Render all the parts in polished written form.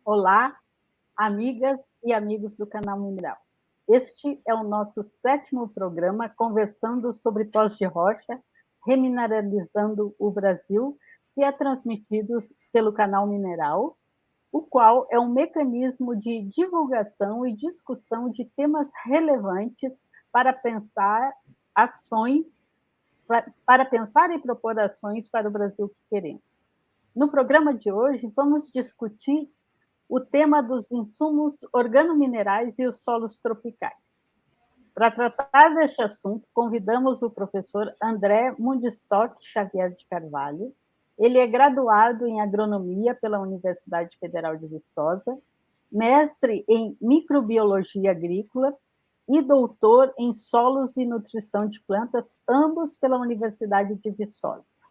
Olá, amigas e amigos do canal Mineral. Este é o nosso 7º programa conversando sobre pós de rocha, remineralizando o Brasil, que é transmitido pelo canal Mineral, o qual é um mecanismo de divulgação e discussão de temas relevantes para pensar ações, para pensar e propor ações para o Brasil que queremos. No programa de hoje, vamos discutir o tema dos insumos organominerais e os solos tropicais. Para tratar deste assunto, convidamos o professor André Mundistock Xavier de Carvalho. Ele é graduado em agronomia pela Universidade Federal de Viçosa, mestre em microbiologia agrícola e doutor em solos e nutrição de plantas, ambos pela Universidade de Viçosa,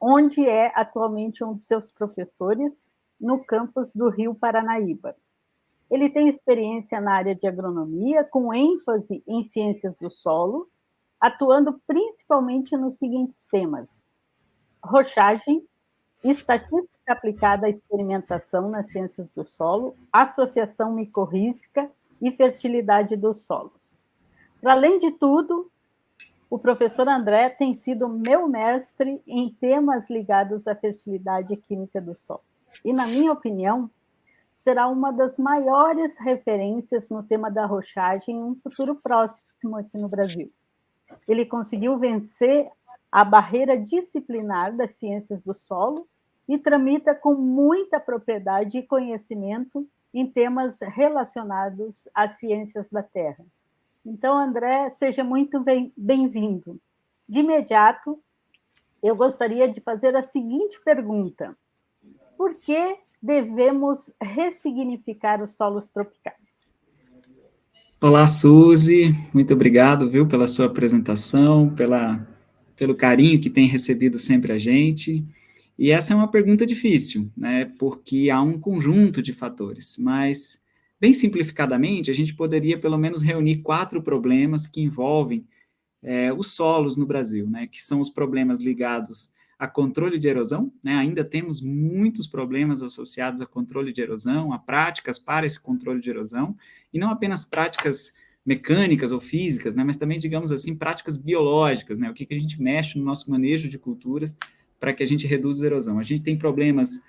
onde é atualmente um dos seus professores no campus do Rio Paranaíba. Ele tem experiência na área de agronomia, com ênfase em ciências do solo, atuando principalmente nos seguintes temas: rochagem, estatística aplicada à experimentação nas ciências do solo, associação micorrízica e fertilidade dos solos. Para além de tudo, o professor André tem sido meu mestre em temas ligados à fertilidade química do solo. E, na minha opinião, será uma das maiores referências no tema da rochagem em um futuro próximo aqui no Brasil. Ele conseguiu vencer a barreira disciplinar das ciências do solo e tramita com muita propriedade e conhecimento em temas relacionados às ciências da terra. Então, André, seja muito bem-vindo. De imediato, eu gostaria de fazer a seguinte pergunta: por que devemos ressignificar os solos tropicais? Olá, Suzy, muito obrigado, viu, pela sua apresentação, pelo carinho que tem recebido sempre a gente. E essa é uma pergunta difícil, né, porque há um conjunto de fatores, mas, bem simplificadamente, a gente poderia pelo menos reunir 4 problemas que envolvem os solos no Brasil, né, que são os problemas ligados a controle de erosão, né, ainda temos muitos problemas associados a controle de erosão, a práticas para esse controle de erosão, e não apenas práticas mecânicas ou físicas, né, mas também, digamos assim, práticas biológicas, né, o que a gente mexe no nosso manejo de culturas para que a gente reduza a erosão. A gente tem problemas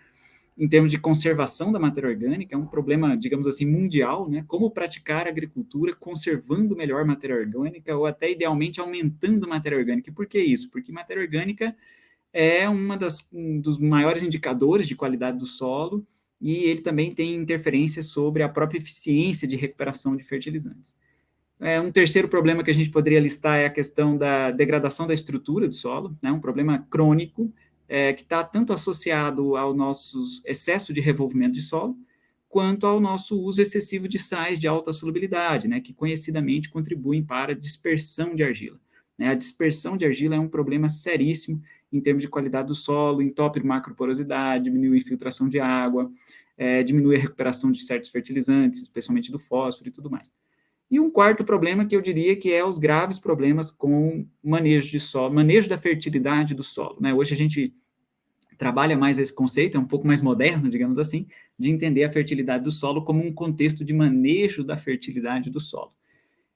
em termos de conservação da matéria orgânica, é um problema, digamos assim, mundial, né? Como praticar agricultura conservando melhor matéria orgânica ou até, idealmente, aumentando matéria orgânica. E por que isso? Porque matéria orgânica é um dos maiores indicadores de qualidade do solo e ele também tem interferência sobre a própria eficiência de recuperação de fertilizantes. Um terceiro problema que a gente poderia listar é a questão da degradação da estrutura do solo, né, um problema crônico, que está tanto associado ao nosso excesso de revolvimento de solo, quanto ao nosso uso excessivo de sais de alta solubilidade, né, que conhecidamente contribuem para a dispersão de argila. A dispersão de argila é um problema seríssimo em termos de qualidade do solo, entope macroporosidade, diminui a infiltração de água, diminui a recuperação de certos fertilizantes, especialmente do fósforo e tudo mais. E um quarto problema que eu diria que é os graves problemas com manejo de solo, manejo da fertilidade do solo, né? Hoje a gente trabalha mais esse conceito, é um pouco mais moderno, digamos assim, de entender a fertilidade do solo como um contexto de manejo da fertilidade do solo.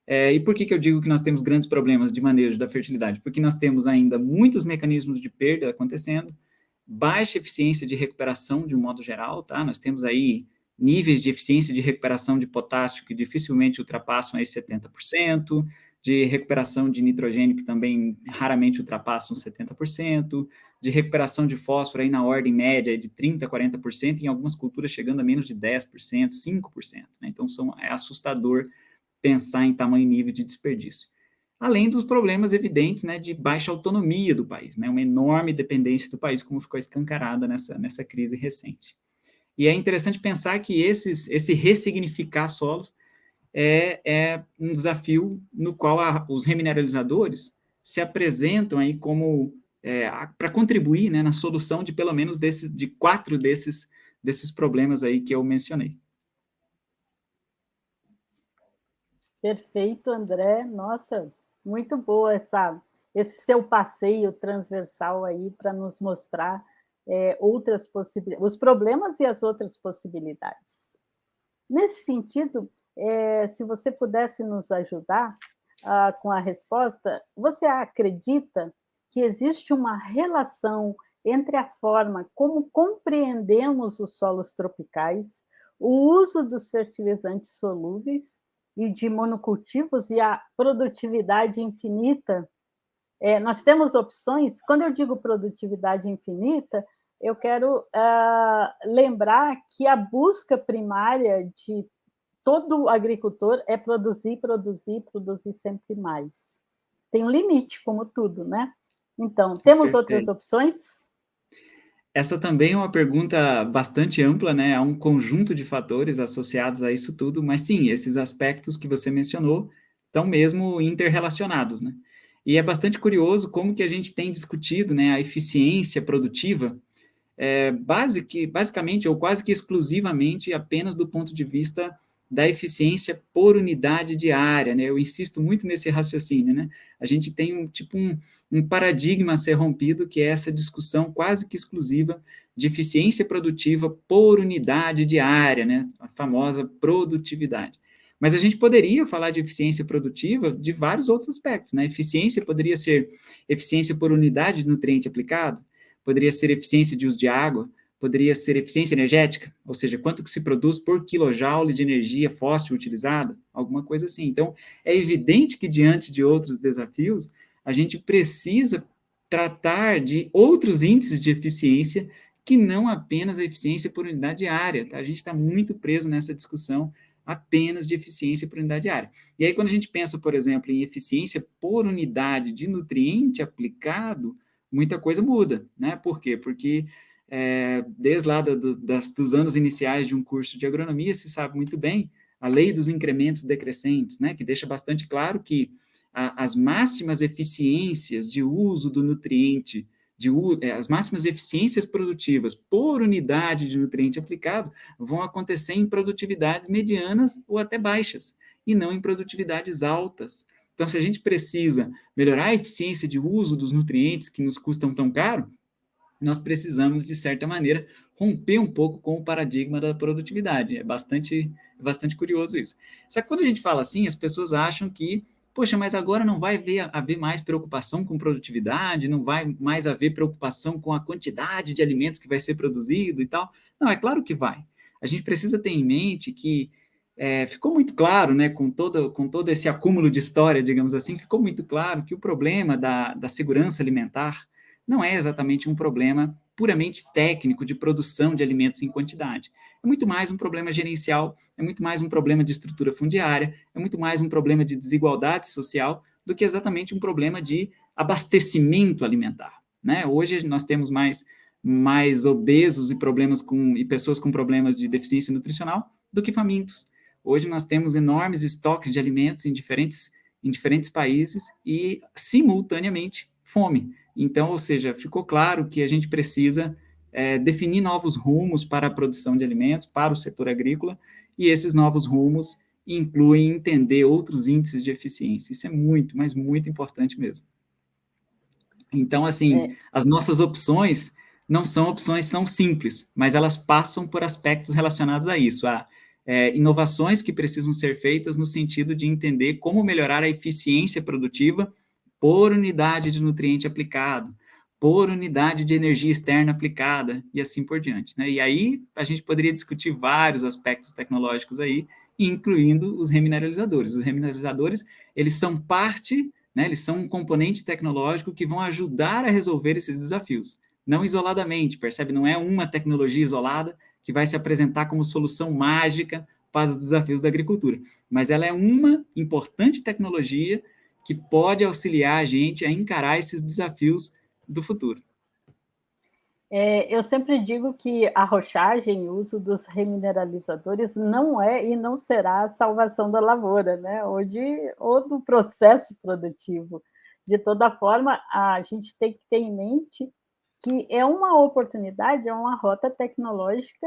E por que eu digo que nós temos grandes problemas de manejo da fertilidade? Porque nós temos ainda muitos mecanismos de perda acontecendo, baixa eficiência de recuperação de um modo geral, tá? Nós temos aí níveis de eficiência de recuperação de potássio que dificilmente ultrapassam aí 70%, de recuperação de nitrogênio que também raramente ultrapassam 70%, de recuperação de fósforo aí na ordem média de 30%, 40%, em algumas culturas chegando a menos de 10%, 5%, né? Então é assustador pensar em tamanho nível de desperdício. Além dos problemas evidentes, né, de baixa autonomia do país, né, uma enorme dependência do país, como ficou escancarada nessa crise recente. E é interessante pensar que esse ressignificar solos é um desafio no qual os remineralizadores se apresentam aí como para contribuir, né, na solução de pelo menos de 4 desses problemas aí que eu mencionei. Perfeito, André. Nossa, muito boa esse seu passeio transversal aí para nos mostrar outras possibilidades, os problemas e as outras possibilidades. Nesse sentido, se você pudesse nos ajudar com a resposta, você acredita que existe uma relação entre a forma como compreendemos os solos tropicais, o uso dos fertilizantes solúveis e de monocultivos e a produtividade infinita? Nós temos opções. Quando eu digo produtividade infinita, eu quero lembrar que a busca primária de todo agricultor é produzir, produzir, produzir sempre mais. Tem um limite, como tudo, né? Então, temos outras Perfeito. opções? Essa também é uma pergunta bastante ampla, né? Há um conjunto de fatores associados a isso tudo, mas sim, esses aspectos que você mencionou estão mesmo interrelacionados, né? E é bastante curioso como que a gente tem discutido, né, a eficiência produtiva, basicamente ou quase que exclusivamente apenas do ponto de vista da eficiência por unidade diária, né? Eu insisto muito nesse raciocínio, né? A gente tem um paradigma a ser rompido, que é essa discussão quase que exclusiva de eficiência produtiva por unidade diária, né? A famosa produtividade. Mas a gente poderia falar de eficiência produtiva de vários outros aspectos, né? Eficiência poderia ser eficiência por unidade de nutriente aplicado, poderia ser eficiência de uso de água, poderia ser eficiência energética, ou seja, quanto que se produz por quilojoule de energia fóssil utilizada, alguma coisa assim. Então, é evidente que diante de outros desafios, a gente precisa tratar de outros índices de eficiência que não apenas a eficiência por unidade diária, tá? A gente está muito preso nessa discussão apenas de eficiência por unidade diária. E aí, quando a gente pensa, por exemplo, em eficiência por unidade de nutriente aplicado, muita coisa muda, né? Por quê? Porque desde lá dos anos iniciais de um curso de agronomia, se sabe muito bem a lei dos incrementos decrescentes, né? Que deixa bastante claro que as máximas eficiências de uso do nutriente, as máximas eficiências produtivas por unidade de nutriente aplicado vão acontecer em produtividades medianas ou até baixas, e não em produtividades altas. Então, se a gente precisa melhorar a eficiência de uso dos nutrientes que nos custam tão caro, nós precisamos, de certa maneira, romper um pouco com o paradigma da produtividade. É bastante curioso isso. Só que quando a gente fala assim, as pessoas acham que, poxa, mas agora não vai haver mais preocupação com produtividade, não vai mais haver preocupação com a quantidade de alimentos que vai ser produzido e tal. Não, é claro que vai. A gente precisa ter em mente que ficou muito claro, né, com todo esse acúmulo de história, digamos assim, ficou muito claro que o problema da segurança alimentar não é exatamente um problema puramente técnico de produção de alimentos em quantidade. É muito mais um problema gerencial, é muito mais um problema de estrutura fundiária, é muito mais um problema de desigualdade social do que exatamente um problema de abastecimento alimentar, né? Hoje nós temos mais obesos e pessoas com problemas de deficiência nutricional do que famintos. Hoje nós temos enormes estoques de alimentos em diferentes países e, simultaneamente, fome. Então, ou seja, ficou claro que a gente precisa definir novos rumos para a produção de alimentos, para o setor agrícola, e esses novos rumos incluem entender outros índices de eficiência. Isso é muito, mas muito importante mesmo. Então, assim, as nossas opções não são opções tão simples, mas elas passam por aspectos relacionados a isso, a inovações que precisam ser feitas no sentido de entender como melhorar a eficiência produtiva por unidade de nutriente aplicado, por unidade de energia externa aplicada, e assim por diante, né? E aí a gente poderia discutir vários aspectos tecnológicos aí, incluindo os remineralizadores. Os remineralizadores, eles são parte, né, eles são um componente tecnológico que vão ajudar a resolver esses desafios, não isoladamente, percebe? Não é uma tecnologia isolada que vai se apresentar como solução mágica para os desafios da agricultura, mas ela é uma importante tecnologia que pode auxiliar a gente a encarar esses desafios do futuro. Eu sempre digo que a rochagem, o uso dos remineralizadores não é e não será a salvação da lavoura, né? Ou do processo produtivo. De toda forma, a gente tem que ter em mente que é uma oportunidade, é uma rota tecnológica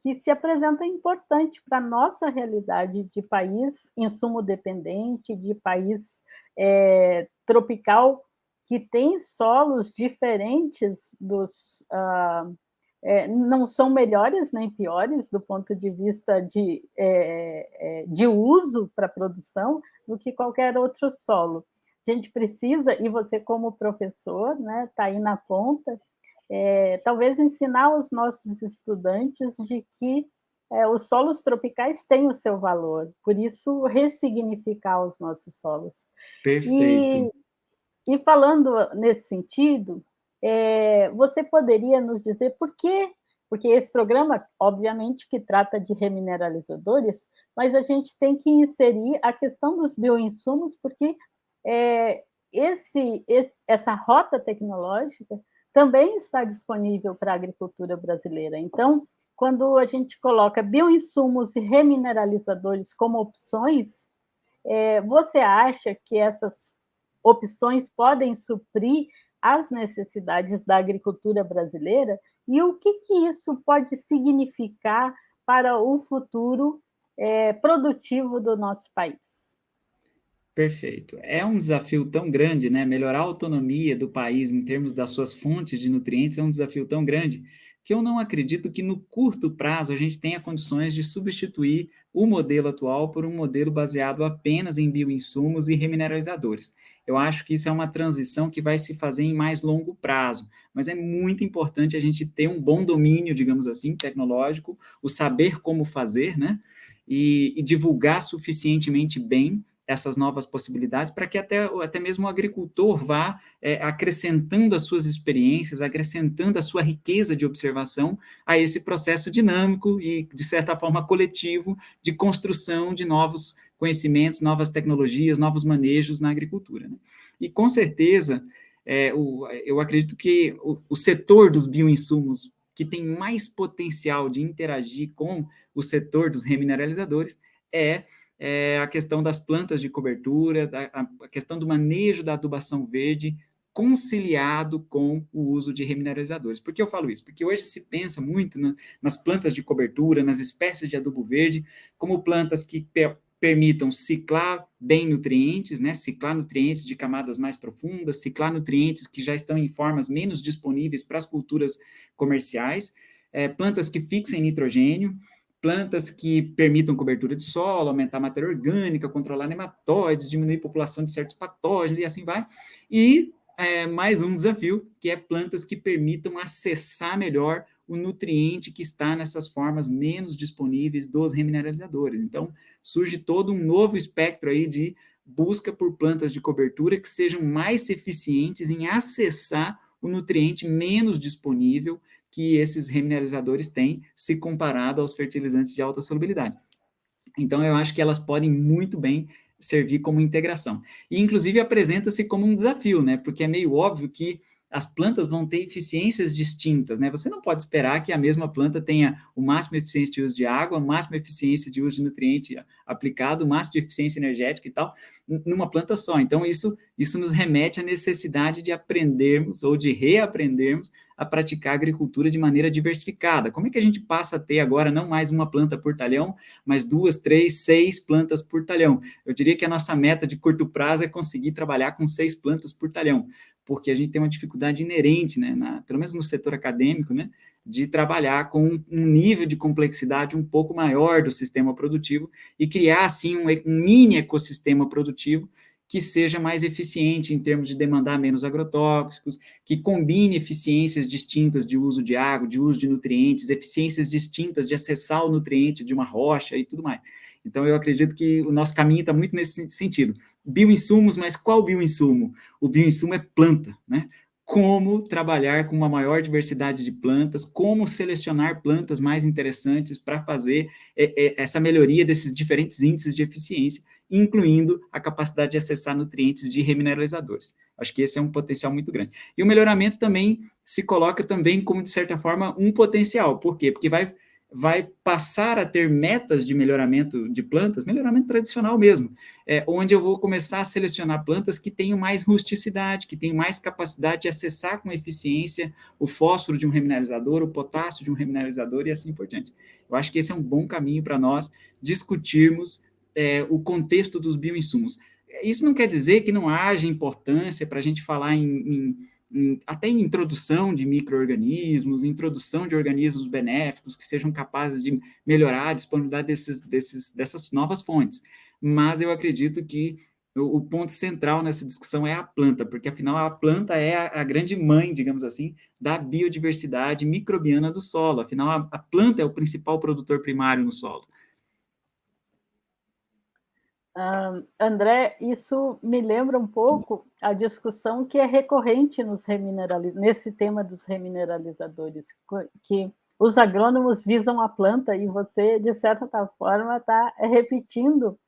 que se apresenta importante para a nossa realidade de país insumo dependente, de país tropical, que tem solos diferentes não são melhores nem piores do ponto de vista de uso para produção do que qualquer outro solo. A gente precisa, e você como professor, né, está aí na ponta, talvez ensinar aos nossos estudantes de que os solos tropicais têm o seu valor, por isso ressignificar os nossos solos. Perfeito. E falando nesse sentido, você poderia nos dizer por quê? Porque esse programa, obviamente, que trata de remineralizadores, mas a gente tem que inserir a questão dos bioinsumos, porque essa rota tecnológica também está disponível para a agricultura brasileira. Então, quando a gente coloca bioinsumos e remineralizadores como opções, você acha que essas opções podem suprir as necessidades da agricultura brasileira? E o que isso pode significar para o futuro produtivo do nosso país? Perfeito. É um desafio tão grande, né? Melhorar a autonomia do país em termos das suas fontes de nutrientes é um desafio tão grande que eu não acredito que no curto prazo a gente tenha condições de substituir o modelo atual por um modelo baseado apenas em bioinsumos e remineralizadores. Eu acho que isso é uma transição que vai se fazer em mais longo prazo, mas é muito importante a gente ter um bom domínio, digamos assim, tecnológico, o saber como fazer, né? E divulgar suficientemente bem essas novas possibilidades para que até mesmo o agricultor vá acrescentando as suas experiências, acrescentando a sua riqueza de observação a esse processo dinâmico e, de certa forma, coletivo de construção de novos conhecimentos, novas tecnologias, novos manejos na agricultura. Né? E, com certeza, eu acredito que o setor dos bioinsumos que tem mais potencial de interagir com o setor dos remineralizadores a questão das plantas de cobertura, a questão do manejo da adubação verde, conciliado com o uso de remineralizadores. Por que eu falo isso? Porque hoje se pensa muito nas plantas de cobertura, nas espécies de adubo verde, como plantas que permitam ciclar bem nutrientes, né? Ciclar nutrientes de camadas mais profundas, ciclar nutrientes que já estão em formas menos disponíveis para as culturas comerciais, plantas que fixem nitrogênio, plantas que permitam cobertura de solo, aumentar a matéria orgânica, controlar nematóides, diminuir a população de certos patógenos e assim vai. E mais um desafio, que é plantas que permitam acessar melhor o nutriente que está nessas formas menos disponíveis dos remineralizadores. Então, surge todo um novo espectro aí de busca por plantas de cobertura que sejam mais eficientes em acessar o nutriente menos disponível que esses remineralizadores têm, se comparado aos fertilizantes de alta solubilidade. Então, eu acho que elas podem muito bem servir como integração. E, inclusive, apresenta-se como um desafio, né? Porque é meio óbvio que as plantas vão ter eficiências distintas, né? Você não pode esperar que a mesma planta tenha o máximo eficiência de uso de água, a máxima eficiência de uso de nutriente aplicado, o máximo de eficiência energética e tal, numa planta só. Então, isso nos remete à necessidade de aprendermos ou de reaprendermos a praticar agricultura de maneira diversificada. Como é que a gente passa a ter agora não mais uma planta por talhão, mas 2, 3, 6 plantas por talhão? Eu diria que a nossa meta de curto prazo é conseguir trabalhar com 6 plantas por talhão, porque a gente tem uma dificuldade inerente, né, pelo menos no setor acadêmico, né, de trabalhar com um nível de complexidade um pouco maior do sistema produtivo e criar, assim, um mini ecossistema produtivo que seja mais eficiente em termos de demandar menos agrotóxicos, que combine eficiências distintas de uso de água, de uso de nutrientes, eficiências distintas de acessar o nutriente de uma rocha e tudo mais. Então, eu acredito que o nosso caminho está muito nesse sentido. Bioinsumos, mas qual bioinsumo? O bioinsumo é planta, né? Como trabalhar com uma maior diversidade de plantas, como selecionar plantas mais interessantes para fazer essa melhoria desses diferentes índices de eficiência, incluindo a capacidade de acessar nutrientes de remineralizadores. Acho que esse é um potencial muito grande. E o melhoramento também se coloca também como, de certa forma, um potencial. Por quê? Porque vai passar a ter metas de melhoramento de plantas, melhoramento tradicional mesmo, onde eu vou começar a selecionar plantas que tenham mais rusticidade, que tenham mais capacidade de acessar com eficiência o fósforo de um remineralizador, o potássio de um remineralizador e assim por diante. Eu acho que esse é um bom caminho para nós discutirmos o contexto dos bioinsumos. Isso não quer dizer que não haja importância para a gente falar em até em introdução de micro-organismos, introdução de organismos benéficos que sejam capazes de melhorar a disponibilidade dessas novas fontes. Mas eu acredito que o ponto central nessa discussão é a planta, porque afinal a planta é a grande mãe, digamos assim, da biodiversidade microbiana do solo. Afinal, a planta é o principal produtor primário no solo. André, isso me lembra um pouco a discussão que é recorrente nesse tema dos remineralizadores, que os agrônomos visam a planta e você, de certa forma, está repetindo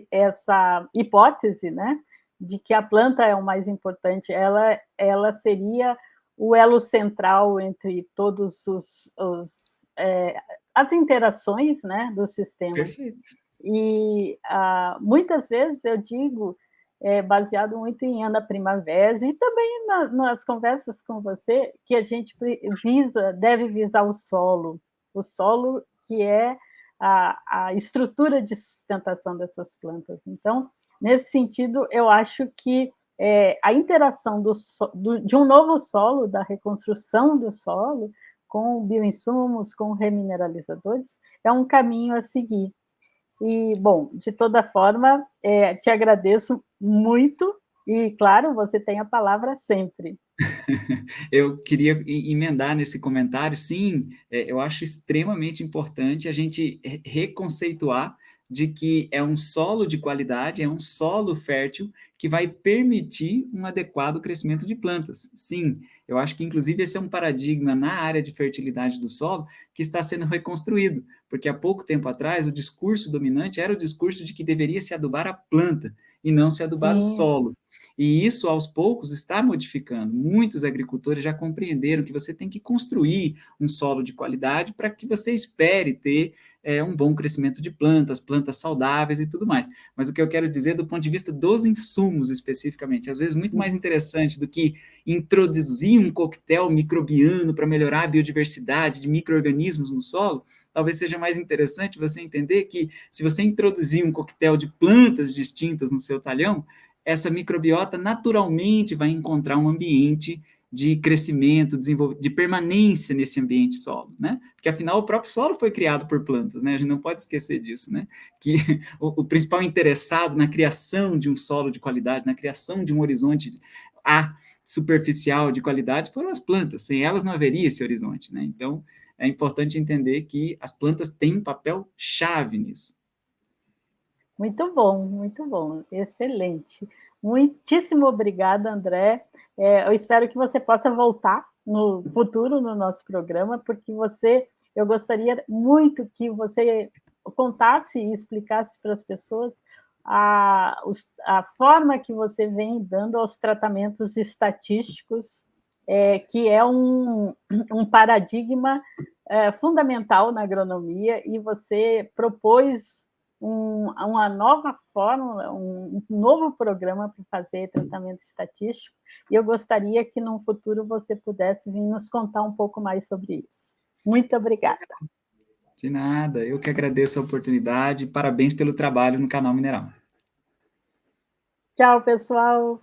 essa hipótese, né, de que a planta é o mais importante. Ela seria o elo central entre todos as interações, né, do sistema. Perfeito. E muitas vezes eu digo, baseado muito em Ana Primavera e também nas conversas com você, que a gente deve visar o solo que é a estrutura de sustentação dessas plantas. Então, nesse sentido, eu acho que a interação de um novo solo, da reconstrução do solo, com bioinsumos, com remineralizadores, é um caminho a seguir. E, bom, de toda forma, te agradeço muito e, claro, você tem a palavra sempre. Eu queria emendar nesse comentário, sim, eu acho extremamente importante a gente reconceituar de que é um solo de qualidade, é um solo fértil que vai permitir um adequado crescimento de plantas. Sim, eu acho que inclusive esse é um paradigma na área de fertilidade do solo que está sendo reconstruído, porque há pouco tempo atrás o discurso dominante era o discurso de que deveria se adubar a planta e não se adubar o Sim. solo. E isso, aos poucos, está modificando. Muitos agricultores já compreenderam que você tem que construir um solo de qualidade para que você espere ter um bom crescimento de plantas saudáveis e tudo mais. Mas o que eu quero dizer do ponto de vista dos insumos especificamente, às vezes muito mais interessante do que introduzir um coquetel microbiano para melhorar a biodiversidade de micro-organismos no solo, talvez seja mais interessante você entender que se você introduzir um coquetel de plantas distintas no seu talhão, essa microbiota naturalmente vai encontrar um ambiente de crescimento, de permanência nesse ambiente solo, né? Porque afinal o próprio solo foi criado por plantas, né? A gente não pode esquecer disso, né? Que o principal interessado na criação de um solo de qualidade, na criação de um horizonte superficial de qualidade foram as plantas. Sem elas não haveria esse horizonte, né? Então é importante entender que as plantas têm um papel chave nisso. Muito bom, excelente. Muitíssimo obrigada, André. Eu espero que você possa voltar no futuro no nosso programa, porque eu gostaria muito que você contasse e explicasse para as pessoas a forma que você vem dando aos tratamentos estatísticos, que é um paradigma fundamental na agronomia, e você propôs uma nova forma, um novo programa para fazer tratamento estatístico, e eu gostaria que, no futuro, você pudesse vir nos contar um pouco mais sobre isso. Muito obrigada. De nada, eu que agradeço a oportunidade, parabéns pelo trabalho no Canal Mineral. Tchau, pessoal!